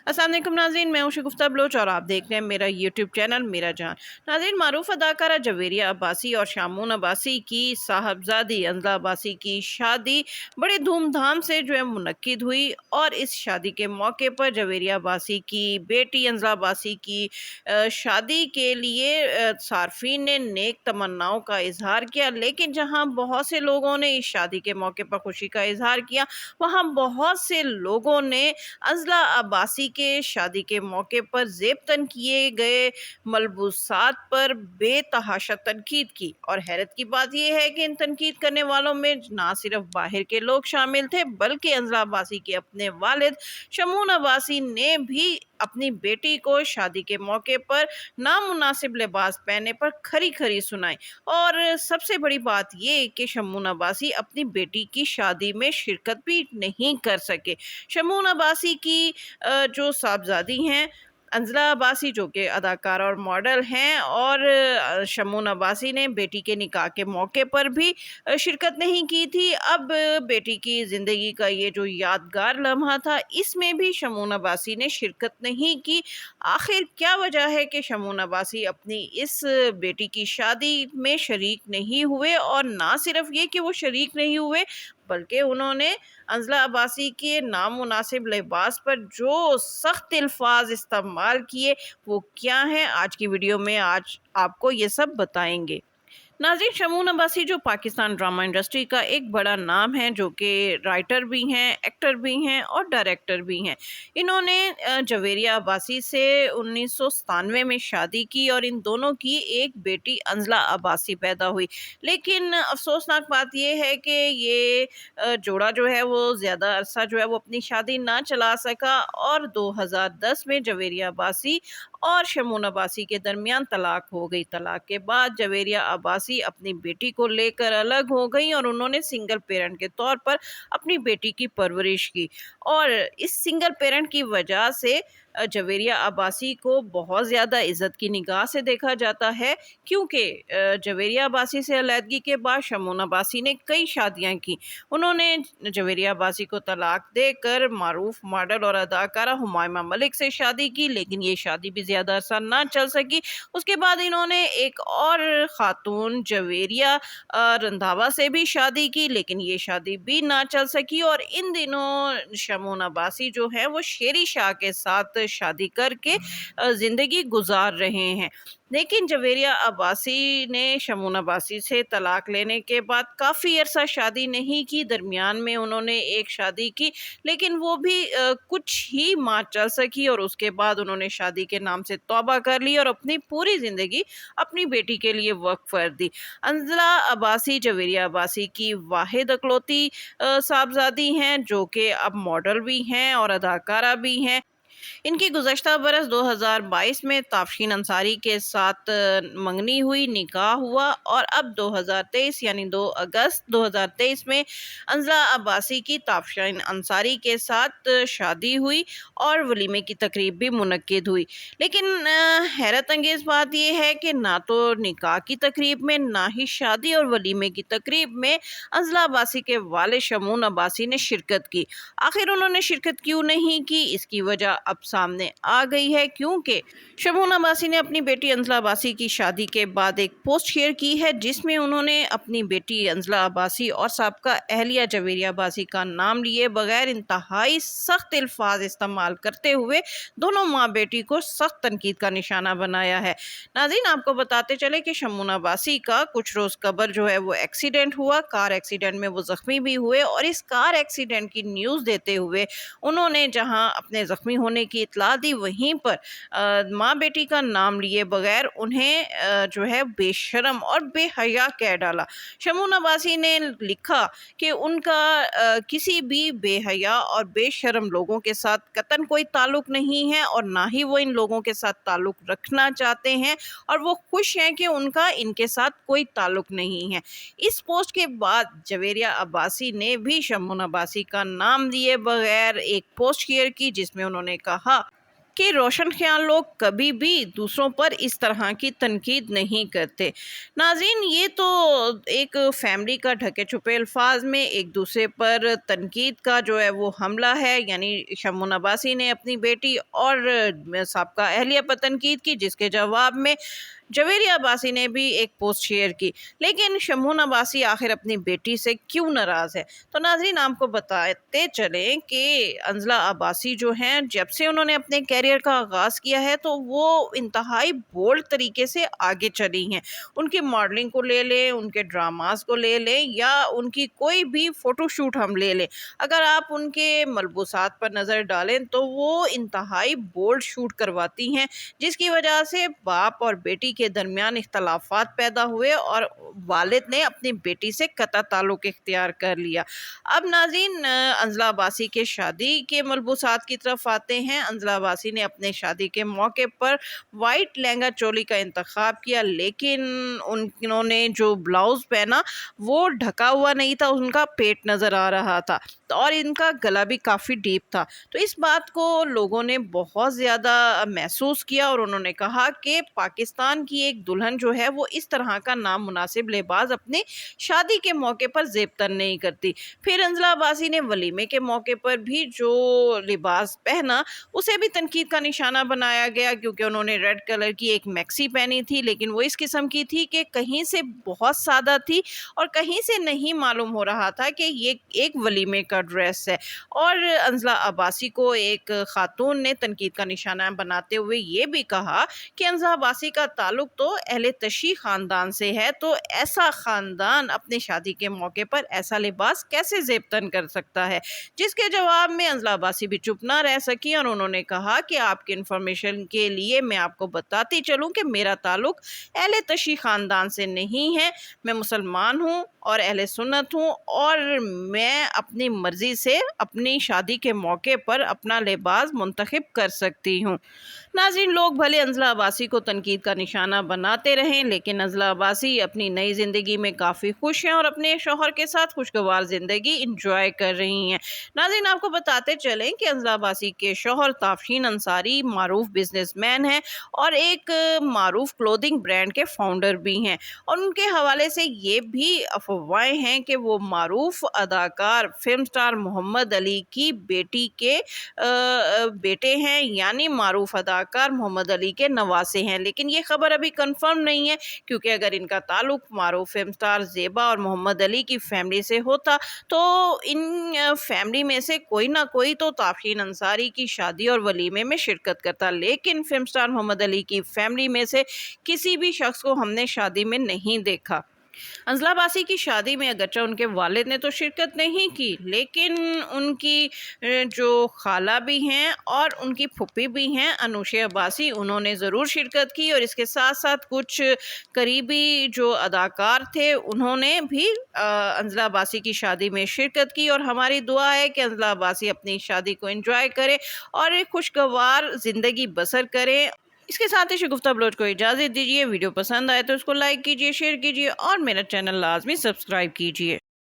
अस्सलाम वालेकुम नाज़रीन, मैं हूं शगुफ्ता बलोच और आप देख रहे हैं मेरा यूट्यूब चैनल मेरा जान। नाज़रीन, मारूफ अदाकारा जवेरिया अब्बासी और शामून अब्बासी की साहबजादी अंजला अब्बासी की शादी बड़े धूमधाम से जो है मुनक्किद हुई और इस शादी के मौके पर जवेरिया अब्बासी की बेटी अंजला अब्बासी की शादी के लिए सार्फिन ने नेक तमन्नाओं का इजहार किया। लेकिन जहां बहुत से लोगों ने इस शादी के मौके पर खुशी का इजहार किया, वहां बहुत से लोगों ने अंजला अब्बासी के शादी के मौके पर ज़ेबतन किए गए मलबूसात पर बेतहाशा तनकीद की। और हैरत की बात यह है कि इन तनकीद करने वालों में ना सिर्फ बाहर के लोग शामिल थे, बल्कि अंजला अब्बासी के अपने वालिद शमून अब्बासी ने भी अपनी बेटी को शादी के मौके पर नामुनासिब लिबास पहनने पर खरी खरी सुनाई। और सबसे बड़ी बात ये कि शमून अब्बासी अपनी बेटी की शादी में शिरकत भी नहीं कर सके। शमून अब्बासी की जो साहबजादी हैं अंजला अब्बासी, जो कि अदाकारा और मॉडल हैं, और शमून अब्बासी ने बेटी के निकाह के मौके पर भी शिरकत नहीं की थी। अब बेटी की ज़िंदगी का ये जो यादगार लम्हा था, इसमें भी शमून अब्बासी ने शिरकत नहीं की। आखिर क्या वजह है कि शमून अब्बासी अपनी इस बेटी की शादी में शरीक नहीं हुए? और ना सिर्फ ये कि वो शरीक नहीं हुए, बल्कि उन्होंने अंजला अब्बासी के नामुनासिब लिबास पर जो सख्त अल्फाज इस्तेमाल किए वो क्या हैं, आज की वीडियो में आज आपको ये सब बताएंगे। नाज़रीन, शमून अब्बासी जो पाकिस्तान ड्रामा इंडस्ट्री का एक बड़ा नाम है, जो कि राइटर भी हैं, एक्टर भी हैं और डायरेक्टर भी हैं। इन्होंने जवेरिया अब्बासी से 1997 में शादी की और इन दोनों की एक बेटी अंजला अब्बासी पैदा हुई। लेकिन अफसोसनाक बात यह है कि ये जोड़ा जो है वो ज़्यादा अरसा जो है वो अपनी शादी ना चला सका और 2010 में जवेरिया अब्बासी और शमून अब्बासी के दरमियान तलाक हो गई। तलाक के बाद जवेरिया अब्बासी अपनी बेटी को लेकर अलग हो गई और उन्होंने सिंगल पेरेंट के तौर पर अपनी बेटी की परवरिश की। और इस सिंगल पेरेंट की वजह से जवेरिया अब्बासी को बहुत ज़्यादा इज़्ज़त की निगाह से देखा जाता है, क्योंकि जवेरिया अब्बासी से अलहदगी के बाद शमून अब्बासी ने कई शादियां की। उन्होंने जवेरिया अब्बासी को तलाक देकर मारूफ मॉडल और अदाकारा हुमायमा मलिक से शादी की, लेकिन ये शादी भी ज़्यादा अरसा ना चल सकी। उसके बाद इन्होंने एक और ख़ातून जवेरिया रंधावा से भी शादी की, लेकिन ये शादी भी ना चल सकी। और इन दिनों शमून अब्बासी जो है वो शेरी शाह के साथ शादी करके ज़िंदगी गुजार रहे हैं। लेकिन जवेरिया अब्बासी ने शमून अब्बासी से तलाक लेने के बाद काफ़ी अरसा शादी नहीं की। दरमियान में उन्होंने एक शादी की, लेकिन वो भी कुछ ही माह चल सकी और उसके बाद उन्होंने शादी के नाम से तौबा कर ली और अपनी पूरी ज़िंदगी अपनी बेटी के लिए वक्फ कर दी। अंजला अब्बासी जवेरिया अब्बासी की वाहिद अकलौती साहबजादी हैं, जो कि अब मॉडल भी हैं और अदाकारा भी हैं। इनकी गुज़श्ता बरस 2022 में ताफशीन अंसारी के साथ मंगनी हुई, निकाह हुआ और अब 2023 यानी 2 अगस्त 2023 में अंजला अब्बासी की ताफशीन अंसारी के साथ शादी हुई और वलीमे की तकरीब भी मुनक्किद हुई। लेकिन हैरत अंगेज़ बात यह है कि ना तो निकाह की तकरीब में, ना ही शादी और वलीमे की तकरीब में अंजला अब्बासी के वालिद शमून अब्बासी ने शिरकत की। आखिर उन्होंने शिरकत क्यों नहीं की, इसकी वजह अब सामने आ गई है, क्योंकि शमून अब्बासी ने अपनी बेटी अंजला अब्बासी की शादी के बाद एक पोस्ट शेयर की है, जिसमें उन्होंने अपनी बेटी अंजला अब्बासी और साबका अहलिया जवेरिया अब्बासी का नाम लिए बगैर इंतहाई सख्त अल्फाज इस्तेमाल करते हुए दोनों माँ बेटी को सख्त तनकीद का निशाना बनाया है। नाज़रीन, आपको बताते चले कि शमून अब्बासी का कुछ रोज़ कबल जो है वो एक्सीडेंट हुआ। कार एक्सीडेंट में वो ज़ख्मी भी हुए और इस कार एक्सीडेंट की न्यूज़ देते हुए उन्होंने जहां अपने ज़ख्मी होने की इत्तला दी, वहीं पर माँ बेटी का नाम लिए बगैर उन्हें जो है बेशरम और बेहया कह डाला। शमून अब्बासी ने लिखा कि उनका किसी भी बेहया और बेशरम लोगों के साथ कतन कोई ताल्लुक़ नहीं है और ना ही वो इन लोगों के साथ ताल्लुक़ रखना चाहते हैं और वो खुश हैं कि उनका इनके साथ कोई ताल्लुक़ नहीं है। इस पोस्ट के बाद जवेरिया अब्बासी ने भी शमून अब्बासी का नाम लिए बगैर एक पोस्ट शेयर की, जिसमें उन्होंने कहा کہ روشن خیال لوگ کبھی بھی دوسروں پر اس طرح کی تنقید نہیں کرتے۔ ناظرین، یہ تو ایک فیملی کا ڈھکے چھپے الفاظ میں ایک دوسرے پر تنقید کا جو ہے وہ حملہ ہے، یعنی شمون عباسی نے اپنی بیٹی اور سابقہ اہلیہ پر تنقید کی، جس کے جواب میں جویریہ عباسی نے بھی ایک پوسٹ شیئر کی۔ لیکن شمون عباسی آخر اپنی بیٹی سے کیوں ناراض ہے؟ تو ناظرین، آپ کو بتاتے چلیں کہ انزلہ عباسی جو ہیں، جب سے انہوں نے اپنے کیریئر کا آغاز کیا ہے تو وہ انتہائی بولڈ طریقے سے آگے چلی ہیں۔ ان کی ماڈلنگ کو لے لیں، ان کے ڈراماز کو لے لیں، یا ان کی کوئی بھی فوٹو شوٹ ہم لے لیں، اگر آپ ان کے ملبوسات پر نظر ڈالیں تو وہ انتہائی بولڈ شوٹ کرواتی ہیں، جس کی وجہ سے باپ اور بیٹی کے درمیان اختلافات پیدا ہوئے اور والد نے اپنی بیٹی سے قطع تعلق اختیار کر لیا۔ اب ناظرین، انزلہ عباسی کے شادی کے ملبوسات کی طرف آتے ہیں۔ انزلہ عباسی نے اپنے شادی کے موقع پر وائٹ لہنگا چولی کا انتخاب کیا، لیکن انہوں نے جو بلاؤز پہنا وہ ڈھکا ہوا نہیں تھا، ان کا پیٹ نظر آ رہا تھا اور ان کا گلا بھی کافی ڈیپ تھا۔ تو اس بات کو لوگوں نے بہت زیادہ محسوس کیا اور انہوں نے کہا کہ پاکستان کی ایک دلہن جو ہے وہ اس طرح کا نامناسب لباس اپنی شادی کے موقع پر زیب تن نہیں کرتی۔ پھر انزلہ عباسی نے ولیمے کے موقع پر بھی جو لباس پہنا اسے بھی تنقید کا نشانہ بنایا گیا، کیونکہ انہوں نے ریڈ کلر کی ایک میکسی پہنی تھی، لیکن وہ اس قسم کی تھی کہ کہیں سے بہت سادہ تھی اور کہیں سے نہیں معلوم ہو رہا تھا کہ یہ ایک ولیمے کا ڈریس ہے۔ اور انزلہ عباسی کو ایک خاتون نے تنقید کا نشانہ بناتے ہوئے یہ بھی کہا کہ انزلہ عباسی کا تعلق تو اہل تشیع خاندان سے ہے، تو ایسا خاندان اپنے شادی کے موقع پر ایسا لباس کیسے زیب تن کر سکتا ہے؟ جس کے جواب میں انزلہ عباسی بھی چپ نہ رہ سکی اور انہوں نے کہا کہ آپ کی انفارمیشن کے لیے میں آپ کو بتاتی چلوں کہ میرا تعلق اہل تشیع خاندان سے نہیں ہے، میں مسلمان ہوں اور اہل سنت ہوں، اور میں اپنی مرضی سے اپنی شادی کے موقع پر اپنا لباس منتخب کر سکتی ہوں۔ ناظرین، لوگ بھلے انزلہ عباسی کو تنقید کا نشانہ بناتے رہیں، لیکن انزلہ عباسی اپنی نئی زندگی میں کافی خوش ہیں اور اپنے شوہر کے ساتھ خوشگوار زندگی انجوائے کر رہی ہیں۔ ناظرین، آپ کو بتاتے چلیں کہ انزلہ عباسی کے شوہر تافشین انصاری معروف بزنس مین ہیں اور ایک معروف کلودنگ برانڈ کے فاؤنڈر بھی ہیں، اور ان کے حوالے سے یہ بھی افواہیں ہیں کہ وہ معروف اداکار فلم سٹار محمد علی کی بیٹی کے بیٹے ہیں، یعنی معروف اداکار محمد علی کے نواسے ہیں۔ لیکن یہ خبر ابھی کنفرم نہیں ہے، کیونکہ اگر ان کا تعلق معروف فلم سٹار زیبا اور محمد علی کی فیملی سے ہوتا تو ان فیملی میں سے کوئی نہ کوئی تو تافشین انصاری کی شادی اور ولیمے میں شرکت کرتا، لیکن فلم سٹار محمد علی کی فیملی میں سے کسی بھی شخص کو ہم نے شادی میں نہیں دیکھا۔ انزلہ عباسی کی شادی میں اگرچہ ان کے والد نے تو شرکت نہیں کی، لیکن ان کی جو خالہ بھی ہیں اور ان کی پھپھی بھی ہیں انوشے عباسی، انہوں نے ضرور شرکت کی، اور اس کے ساتھ ساتھ کچھ قریبی جو اداکار تھے انہوں نے بھی انزلہ عباسی کی شادی میں شرکت کی، اور ہماری دعا ہے کہ انزلہ عباسی اپنی شادی کو انجوائے کرے اور ایک خوشگوار زندگی بسر کریں۔ اس کے ساتھ ہی شگفتہ بلوچ کو اجازت دیجیے۔ ویڈیو پسند آئے تو اس کو لائک کیجیے، شیئر کیجیے اور میرا چینل لازمی سبسکرائب کیجیے۔